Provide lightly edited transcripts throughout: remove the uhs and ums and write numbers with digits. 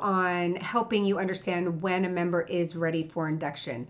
on helping you understand when a member is ready for induction.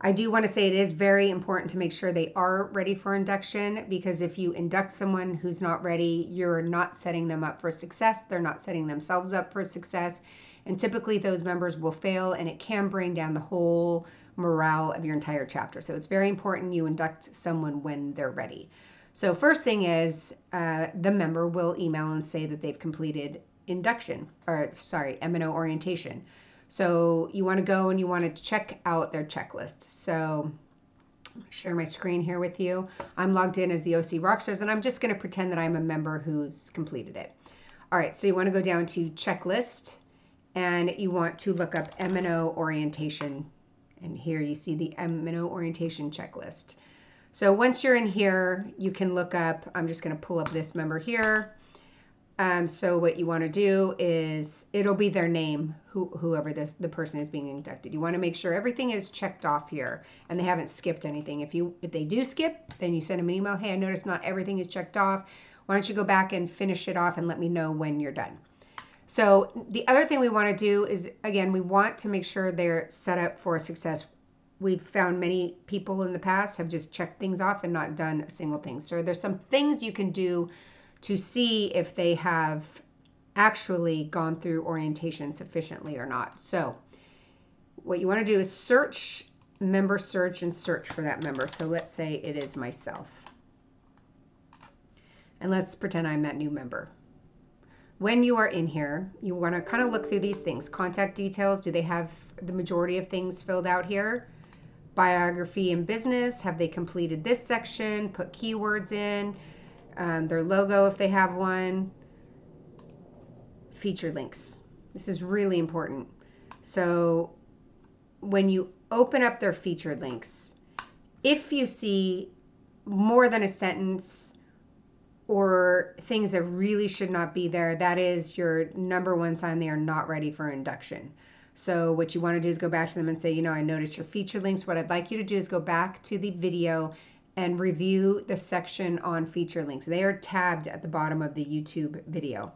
I do want to say it is very important to make sure they are ready for induction, because if you induct someone who's not ready, you're not setting them up for success. They're not setting themselves up for success. And typically those members will fail, and it can bring down the whole morale of your entire chapter. So it's very important you induct someone when they're ready. So first thing is the member will email and say that they've completed induction, or sorry, M&O orientation. So you want to go and you want to check out their checklist. So share my screen here with you. I'm logged in as the OC Rockstars, and I'm just going to pretend that I'm a member who's completed it. All right, so you want to go down to checklist, and you want to look up M&O orientation. And here you see the M&O orientation checklist. So once you're in here, you can look up, I'm just going to pull up this member here. So what you want to do is, it'll be their name, whoever the person is being inducted. You want to make sure everything is checked off here and they haven't skipped anything. If they do skip, then you send them an email. Hey, I noticed not everything is checked off. Why don't you go back and finish it off and let me know when you're done. So the other thing we want to do is, again, we want to make sure they're set up for success. We've found many people in the past have just checked things off and not done a single thing. So there's some things you can do to see if they have actually gone through orientation sufficiently or not. So what you want to do is search, member search, and search for that member. So let's say it is myself. And let's pretend I'm that new member. When you are in here, you want to kind of look through these things. Contact details, do they have the majority of things filled out here? Biography and business, have they completed this section? Put keywords in. Their logo if they have one. Featured links. This is really important. So when you open up their featured links, if you see more than a sentence or things that really should not be there, that is your number one sign they are not ready for induction. So what you want to do is go back to them and say, you know, I noticed your featured links. What I'd like you to do is go back to the video and review the section on feature links. They are tabbed at the bottom of the YouTube video.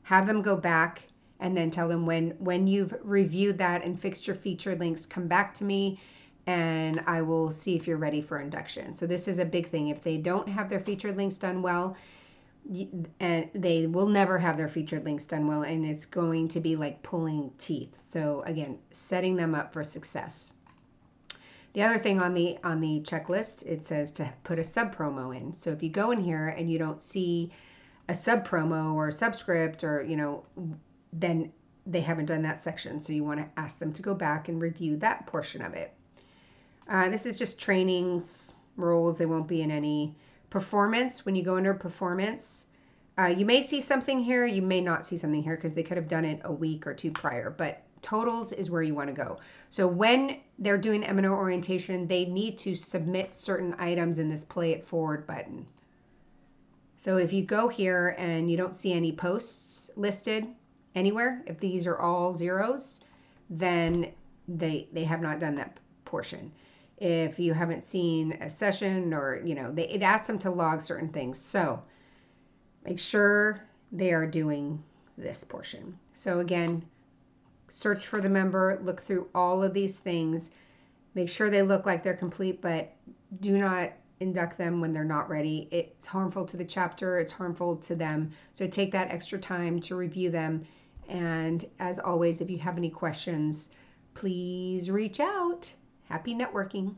Have them go back and then tell them when you've reviewed that and fixed your feature links, come back to me and I will see if you're ready for induction. So this is a big thing. If they don't have their featured links done well, and they will never have their featured links done well, and it's going to be like pulling teeth. So again, setting them up for success. The other thing on the checklist, it says to put a sub promo in. So if you go in here and you don't see a sub promo or a subscript, or then they haven't done that section. So you want to ask them to go back and review that portion of it. This is just trainings, roles. They won't be in any performance. When you go under performance, you may see something here. You may not see something here because they could have done it a week or two prior, but totals is where you want to go. So when they're doing M&O orientation, they need to submit certain items in this play it forward button. So if you go here and you don't see any posts listed anywhere, if these are all zeros, then they have not done that portion. If you haven't seen a session, or it asks them to log certain things. So make sure they are doing this portion. So again, search for the member, look through all of these things, make sure they look like they're complete, but do not induct them when they're not ready. It's harmful to the chapter, it's harmful to them. So take that extra time to review them. And as always, if you have any questions, please reach out. Happy networking.